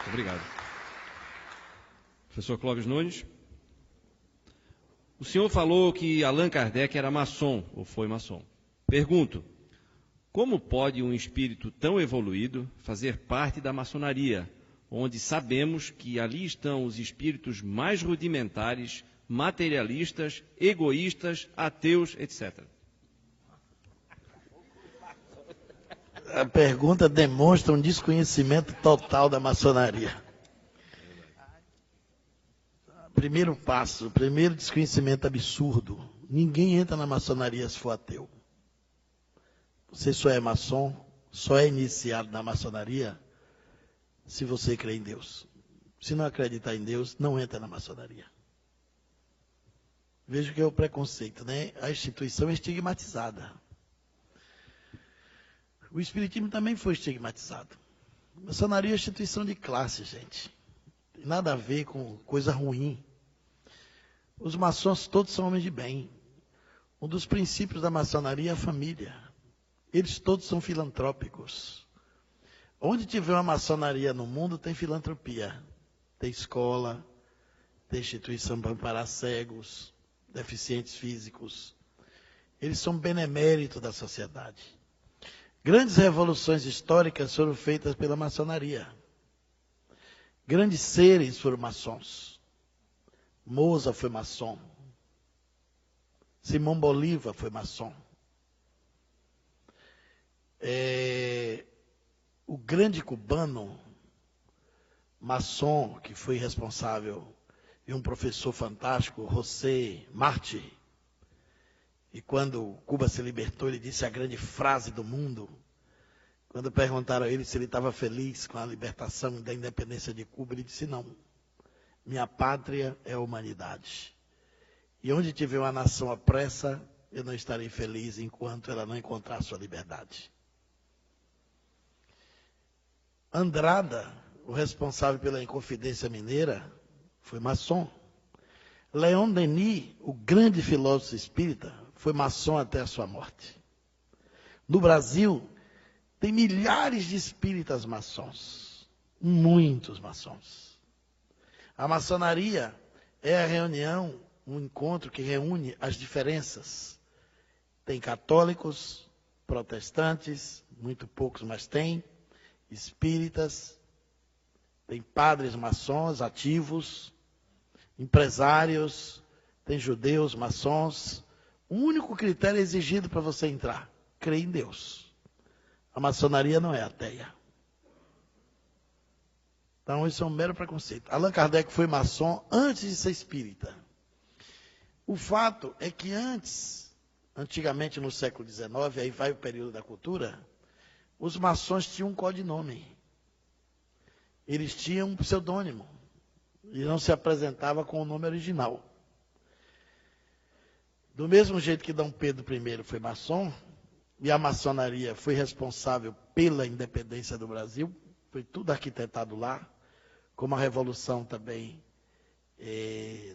Obrigado. Professor Clóvis Nunes. O senhor falou que Allan Kardec era maçom, ou foi maçom. Pergunto, como pode um espírito tão evoluído fazer parte da maçonaria, onde sabemos que ali estão os espíritos mais rudimentares, materialistas, egoístas, ateus, etc.? A pergunta demonstra um desconhecimento total da maçonaria. Primeiro passo, primeiro desconhecimento absurdo. Ninguém entra na maçonaria se for ateu. Você só é maçom, só é iniciado na maçonaria se você crê em Deus. Se não acreditar em Deus, não entra na maçonaria. Veja que é o preconceito, né? A instituição é estigmatizada. O espiritismo também foi estigmatizado. A maçonaria é instituição de classe, gente. Tem nada a ver com coisa ruim. Os maçons todos são homens de bem. Um dos princípios da maçonaria é a família. Eles todos são filantrópicos. Onde tiver uma maçonaria no mundo, tem filantropia. Tem escola, tem instituição para amparar cegos, deficientes físicos. Eles são beneméritos da sociedade. Grandes revoluções históricas foram feitas pela maçonaria. Grandes seres foram maçons. Mozart foi maçom. Simão Bolívar foi maçom. O grande cubano, maçom, que foi responsável, e um professor fantástico, José Martí. E quando Cuba se libertou, ele disse a grande frase do mundo. Quando perguntaram a ele se ele estava feliz com a libertação da independência de Cuba, ele disse não. Minha pátria é a humanidade. E onde tiver uma nação opressa, eu não estarei feliz enquanto ela não encontrar sua liberdade. Andrada, o responsável pela Inconfidência Mineira, foi maçom. Leon Denis, o grande filósofo espírita, foi maçom até a sua morte. No Brasil, tem milhares de espíritas maçons. Muitos maçons. A maçonaria é a reunião, um encontro que reúne as diferenças. Tem católicos, protestantes, muito poucos, mas tem, espíritas, tem padres maçons ativos, empresários, tem judeus maçons. O único critério exigido para você entrar, crer em Deus. A maçonaria não é ateia. Então, isso é um mero preconceito. Allan Kardec foi maçom antes de ser espírita. O fato é que antigamente no século XIX, aí vai o período da cultura, os maçons tinham um codinome. Eles tinham um pseudônimo. E não se apresentava com o nome original. Do mesmo jeito que Dom Pedro I foi maçom, e a maçonaria foi responsável pela independência do Brasil, foi tudo arquitetado lá, como a revolução também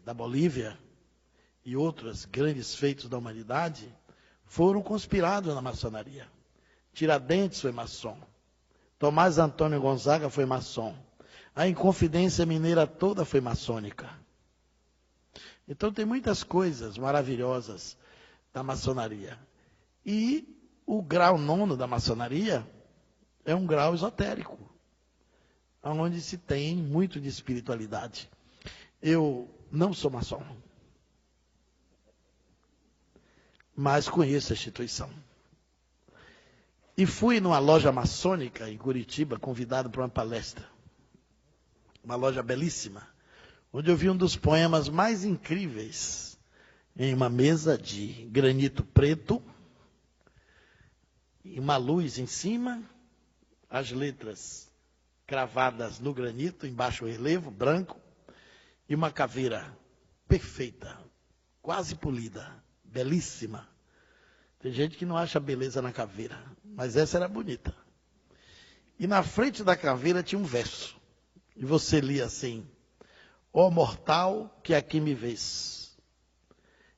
da Bolívia e outros grandes feitos da humanidade, foram conspirados na maçonaria. Tiradentes foi maçom. Tomás Antônio Gonzaga foi maçom. A Inconfidência Mineira toda foi maçônica. Então tem muitas coisas maravilhosas da maçonaria. E o grau 9º da maçonaria é um grau esotérico, onde se tem muito de espiritualidade. Eu não sou maçom, mas conheço a instituição. E fui numa loja maçônica em Curitiba, convidado para uma palestra. Uma loja belíssima, onde eu vi um dos poemas mais incríveis, em uma mesa de granito preto, e uma luz em cima, as letras cravadas no granito, embaixo o relevo, branco, e uma caveira perfeita, quase polida, belíssima. Tem gente que não acha beleza na caveira, mas essa era bonita. E na frente da caveira tinha um verso, e você lia assim: ó mortal que aqui me vês,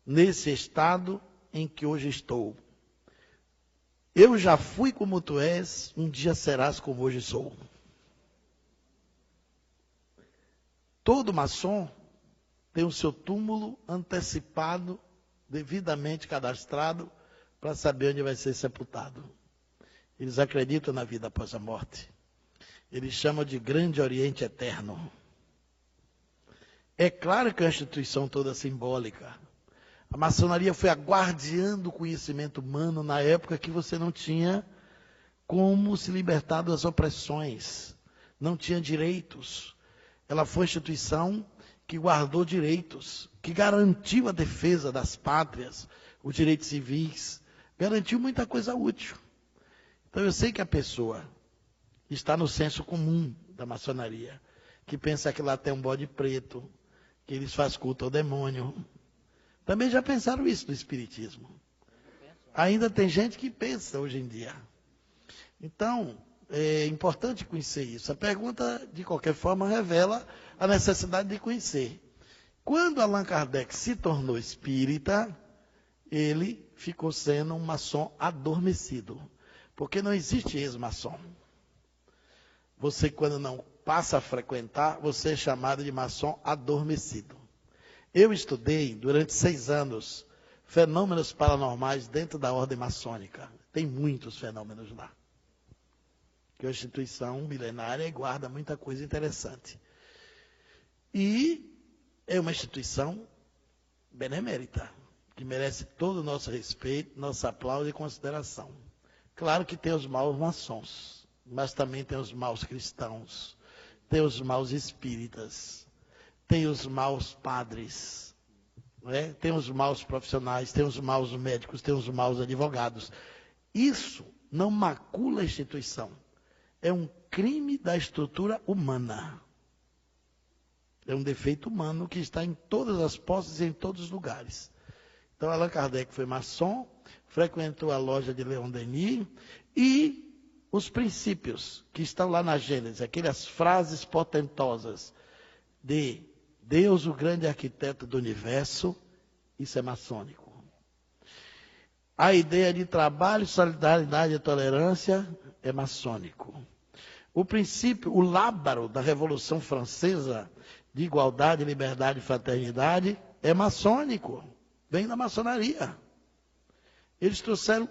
nesse estado em que hoje estou, eu já fui como tu és, um dia serás como hoje sou. Todo maçom tem o seu túmulo antecipado, devidamente cadastrado, para saber onde vai ser sepultado. Eles acreditam na vida após a morte. Eles chamam de Grande Oriente Eterno. É claro que é uma instituição toda simbólica. A maçonaria foi a guardiã do conhecimento humano na época que você não tinha como se libertar das opressões, não tinha direitos. Ela foi a instituição que guardou direitos, que garantiu a defesa das pátrias, os direitos civis, garantiu muita coisa útil. Então eu sei que a pessoa está no senso comum da maçonaria, que pensa que lá tem um bode preto, que eles fazem culto ao demônio. Também já pensaram isso no espiritismo. Ainda tem gente que pensa hoje em dia. Então, é importante conhecer isso. A pergunta, de qualquer forma, revela a necessidade de conhecer. Quando Allan Kardec se tornou espírita, ele ficou sendo um maçom adormecido. Porque não existe ex-maçom. Você, quando não passa a frequentar, você é chamado de maçom adormecido. Eu estudei, durante 6 anos, fenômenos paranormais dentro da ordem maçônica. Tem muitos fenômenos lá. Que é uma instituição milenária e guarda muita coisa interessante. E é uma instituição benemérita, que merece todo o nosso respeito, nosso aplauso e consideração. Claro que tem os maus maçons, mas também tem os maus cristãos, tem os maus espíritas, tem os maus padres, né? Tem os maus profissionais, tem os maus médicos, tem os maus advogados. Isso não macula a instituição. É um crime da estrutura humana. É um defeito humano que está em todas as posses e em todos os lugares. Então, Allan Kardec foi maçom, frequentou a loja de Leon Denis e os princípios que estão lá na Gênesis, aquelas frases portentosas de Deus, o grande arquiteto do universo, isso é maçônico. A ideia de trabalho, solidariedade e tolerância é maçônico. O princípio, o lábaro da Revolução Francesa, de igualdade, liberdade e fraternidade, é maçônico. Vem da maçonaria. Eles trouxeram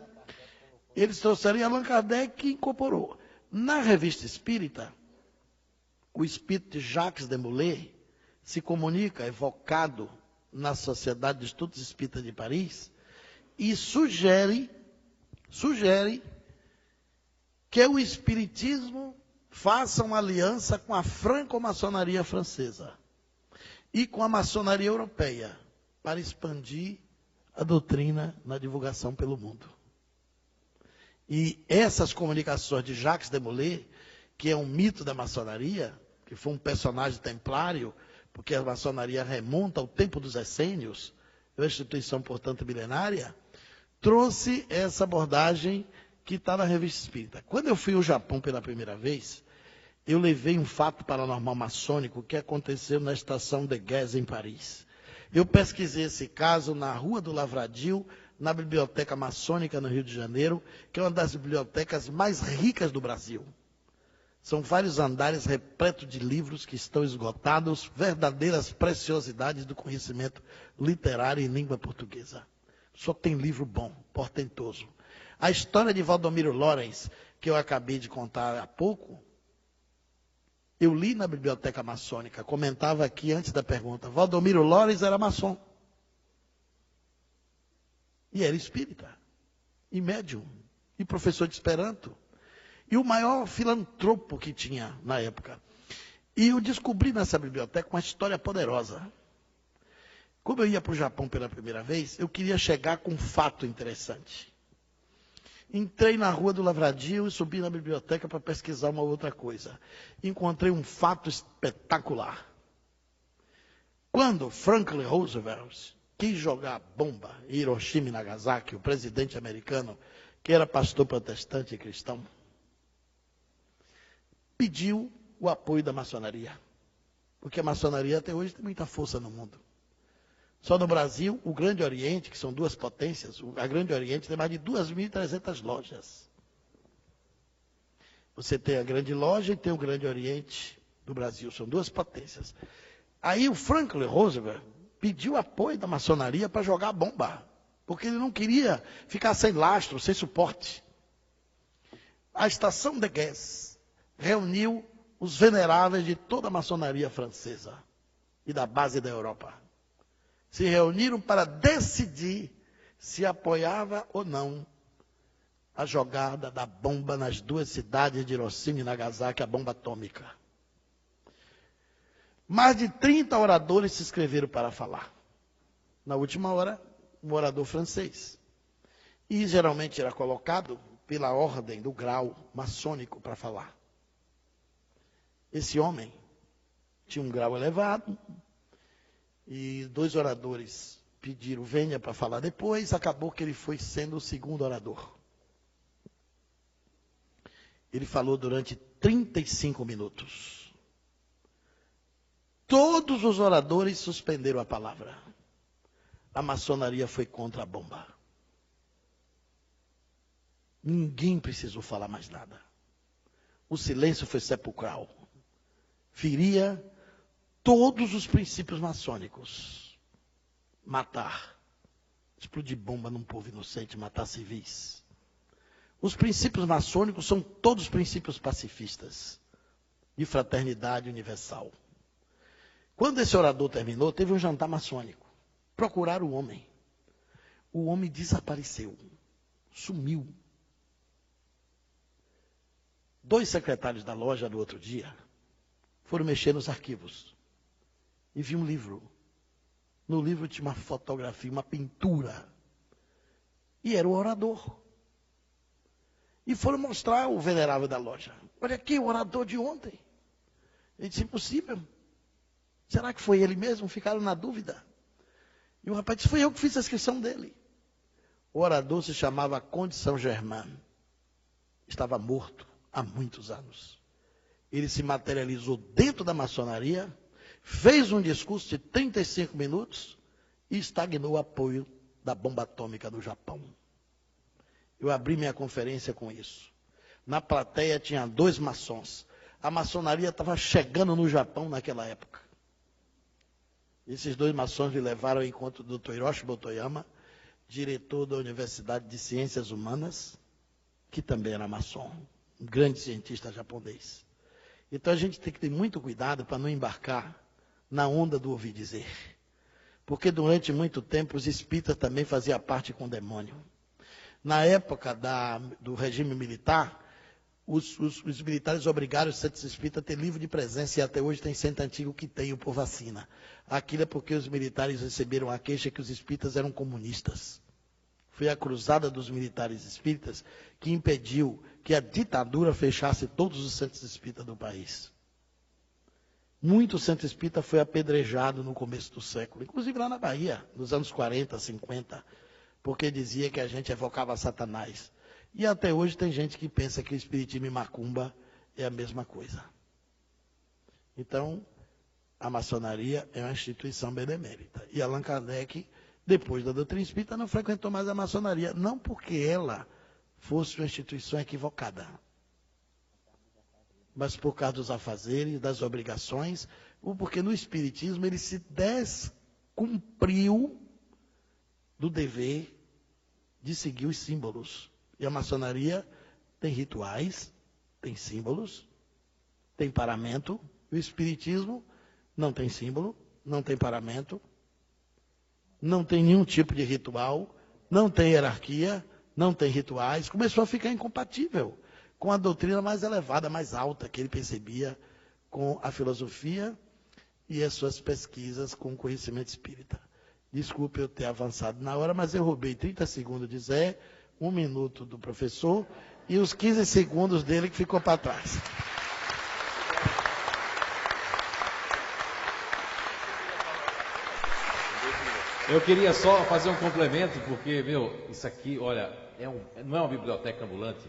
e Allan Kardec incorporou. Na Revista Espírita, o espírito de Jacques Demolay se comunica, evocado na Sociedade de Estudos Espíritas de Paris, e sugere que o espiritismo faça uma aliança com a franco-maçonaria francesa e com a maçonaria europeia para expandir a doutrina na divulgação pelo mundo. E essas comunicações de Jacques Demolay, que é um mito da maçonaria, que foi um personagem templário, porque a maçonaria remonta ao tempo dos essênios, é uma instituição, portanto, milenária, trouxe essa abordagem que está na Revista Espírita. Quando eu fui ao Japão pela primeira vez, eu levei um fato paranormal maçônico que aconteceu na estação de Gez, em Paris. Eu pesquisei esse caso na Rua do Lavradio, na Biblioteca Maçônica, no Rio de Janeiro, que é uma das bibliotecas mais ricas do Brasil. São vários andares repletos de livros que estão esgotados, verdadeiras preciosidades do conhecimento literário em língua portuguesa. Só tem livro bom, portentoso. A história de Valdomiro Lorenz, que eu acabei de contar há pouco, eu li na Biblioteca Maçônica, comentava aqui antes da pergunta, Valdomiro Lorenz era maçom. E era espírita, e médium, e professor de Esperanto. E o maior filantropo que tinha na época. E eu descobri nessa biblioteca uma história poderosa. Como eu ia para o Japão pela primeira vez, eu queria chegar com um fato interessante. Entrei na Rua do Lavradio e subi na biblioteca para pesquisar uma outra coisa. Encontrei um fato espetacular. Quando Franklin Roosevelt quis jogar bomba em Hiroshima e Nagasaki, o presidente americano, que era pastor protestante e cristão, pediu o apoio da maçonaria. Porque a maçonaria até hoje tem muita força no mundo. Só no Brasil, o Grande Oriente, que são 2 potências, a Grande Oriente tem mais de 2.300 lojas. Você tem a Grande Loja e tem o Grande Oriente do Brasil, são 2 potências. Aí o Franklin Roosevelt pediu apoio da maçonaria para jogar bomba, porque ele não queria ficar sem lastro, sem suporte. A estação de Guess reuniu os veneráveis de toda a maçonaria francesa e da base da Europa. Se reuniram para decidir se apoiava ou não a jogada da bomba nas duas cidades de Hiroshima e Nagasaki, a bomba atômica. Mais de 30 oradores se inscreveram para falar. Na última hora, um orador francês. E geralmente era colocado pela ordem do grau maçônico para falar. Esse homem tinha um grau elevado e 2 oradores pediram venha para falar depois. Acabou que ele foi sendo o segundo orador. Ele falou durante 35 minutos. Todos os oradores suspenderam a palavra. A maçonaria foi contra a bomba. Ninguém precisou falar mais nada. O silêncio foi sepulcral. Feria todos os princípios maçônicos. Matar. Explodir bomba num povo inocente, matar civis. Os princípios maçônicos são todos princípios pacifistas. De fraternidade universal. Quando esse orador terminou, teve um jantar maçônico. Procuraram o homem. O homem desapareceu. Sumiu. 2 secretários da loja, no outro dia, foram mexer nos arquivos. E viu um livro. No livro tinha uma fotografia, uma pintura. E era o orador. E foram mostrar ao venerável da loja. Olha aqui, o orador de ontem. Ele disse, impossível. Será que foi ele mesmo? Ficaram na dúvida. E o rapaz disse, foi eu que fiz a inscrição dele. O orador se chamava Conde Saint-Germain. Estava morto há muitos anos. Ele se materializou dentro da maçonaria, fez um discurso de 35 minutos e estagnou o apoio da bomba atômica do Japão. Eu abri minha conferência com isso. Na plateia tinha 2 maçons. A maçonaria estava chegando no Japão naquela época. Esses 2 maçons me levaram ao encontro do Dr. Hiroshi Motoyama, diretor da Universidade de Ciências Humanas, que também era maçom, um grande cientista japonês. Então a gente tem que ter muito cuidado para não embarcar na onda do ouvir dizer. Porque durante muito tempo os espíritas também faziam parte com o demônio. Na época do regime militar, os militares obrigaram os centros espíritas a ter livro de presença, e até hoje tem centro antigo que tem o por vacina. Aquilo é porque os militares receberam a queixa que os espíritas eram comunistas. Foi a cruzada dos militares espíritas que impediu que a ditadura fechasse todos os centros espíritas do país. Muito centro espírita foi apedrejado no começo do século, inclusive lá na Bahia, nos anos 40, 50, porque dizia que a gente evocava Satanás. E até hoje tem gente que pensa que o espiritismo e macumba é a mesma coisa. Então, a maçonaria é uma instituição benemérita. E Allan Kardec, depois da doutrina espírita, não frequentou mais a maçonaria. Não porque ela fosse uma instituição equivocada, mas por causa dos afazeres, das obrigações, ou porque no espiritismo ele se descumpriu do dever de seguir os símbolos. E a maçonaria tem rituais, tem símbolos, tem paramento. O espiritismo não tem símbolo, não tem paramento, não tem nenhum tipo de ritual, não tem hierarquia, não tem rituais. Começou a ficar incompatível com a doutrina mais elevada, mais alta que ele percebia com a filosofia e as suas pesquisas com o conhecimento espírita. Desculpe eu ter avançado na hora, mas eu roubei 30 segundos de Zé, 1 minuto do professor e os 15 segundos dele que ficou para trás. Eu queria só fazer um complemento, porque, isso aqui, olha, não é uma biblioteca ambulante.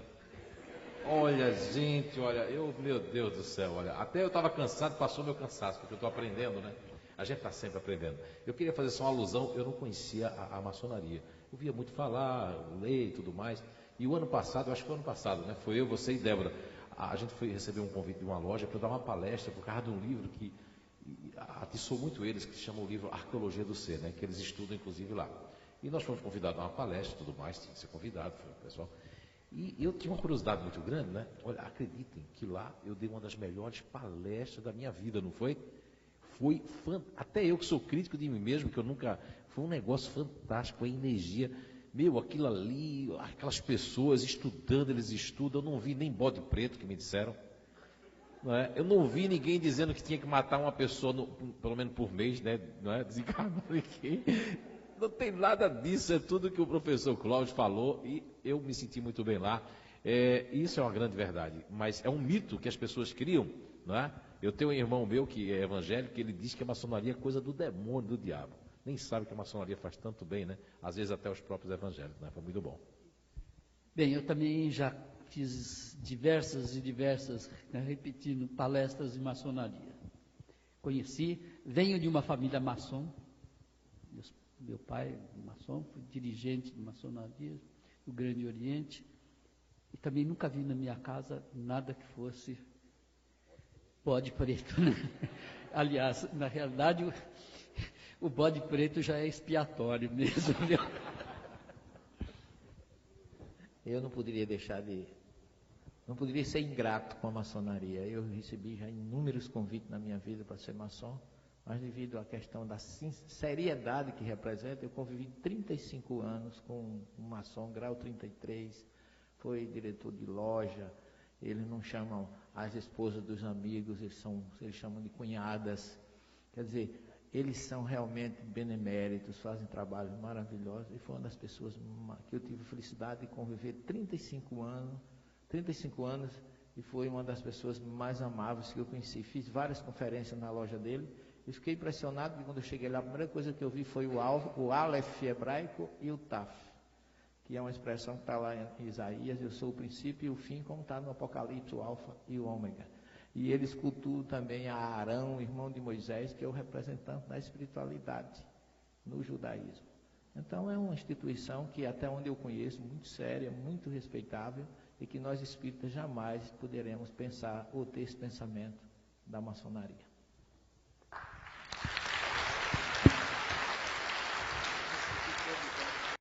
Olha, gente, olha, meu Deus do céu, olha, até eu estava cansado, passou meu cansaço, porque eu estou aprendendo, né? A gente está sempre aprendendo. Eu queria fazer só uma alusão, eu não conhecia a maçonaria. Eu via muito falar, ler e tudo mais. E o ano passado, eu acho que foi o ano passado, né? Foi eu, você e Débora. A gente foi receber um convite de uma loja para dar uma palestra por causa de um livro que atiçou muito eles, que se chama o livro Arqueologia do Ser, né? Que eles estudam inclusive lá. E nós fomos convidados a uma palestra e tudo mais, tinha que ser convidado, foi o pessoal. E eu tinha uma curiosidade muito grande, né? Olha, acreditem que lá eu dei uma das melhores palestras da minha vida, não foi? Foi até eu que sou crítico de mim mesmo, que eu nunca... Foi um negócio fantástico, a energia. Meu, aquilo ali, aquelas pessoas estudando, eles estudam. Eu não vi nem bode preto que me disseram. Não é? Eu não vi ninguém dizendo que tinha que matar uma pessoa, pelo menos por mês, né? Não é? Desencarnar ninguém. Não tem nada disso, é tudo que o professor Cláudio falou e eu me senti muito bem lá. Isso é uma grande verdade, mas é um mito que as pessoas criam, não é? Eu tenho um irmão meu que é evangélico, que ele diz que a maçonaria é coisa do demônio, do diabo. Nem sabe que a maçonaria faz tanto bem, né? Às vezes até os próprios evangélicos, né? Foi muito bom. Bem, eu também já fiz diversas, né, repetindo, palestras de maçonaria. Venho de uma família maçom, meu pai maçom, fui dirigente de maçonaria do Grande Oriente, e também nunca vi na minha casa nada que fosse bode preto, né? Aliás, na realidade, o bode preto já é expiatório mesmo, viu? Eu não poderia ser ingrato com a maçonaria. Eu recebi já inúmeros convites na minha vida para ser maçom, mas devido à questão da seriedade que representa, eu convivi 35 anos com um maçom, grau 33, foi diretor de loja. Eles não chamam as esposas dos amigos, eles chamam de cunhadas. Quer dizer, eles são realmente beneméritos, fazem trabalhos maravilhosos, e foi uma das pessoas que eu tive a felicidade de conviver 35 anos, e foi uma das pessoas mais amáveis que eu conheci. Fiz várias conferências na loja dele, e fiquei impressionado, porque quando eu cheguei lá, a primeira coisa que eu vi foi o Aleph hebraico e o Taf, que é uma expressão que está lá em Isaías: eu sou o princípio e o fim, como está no Apocalipse, o Alfa e o Ômega. E eles cultuam também a Arão, irmão de Moisés, que é o representante da espiritualidade no judaísmo. Então é uma instituição que, até onde eu conheço, muito séria, muito respeitável, e que nós espíritas jamais poderemos pensar ou ter esse pensamento da maçonaria.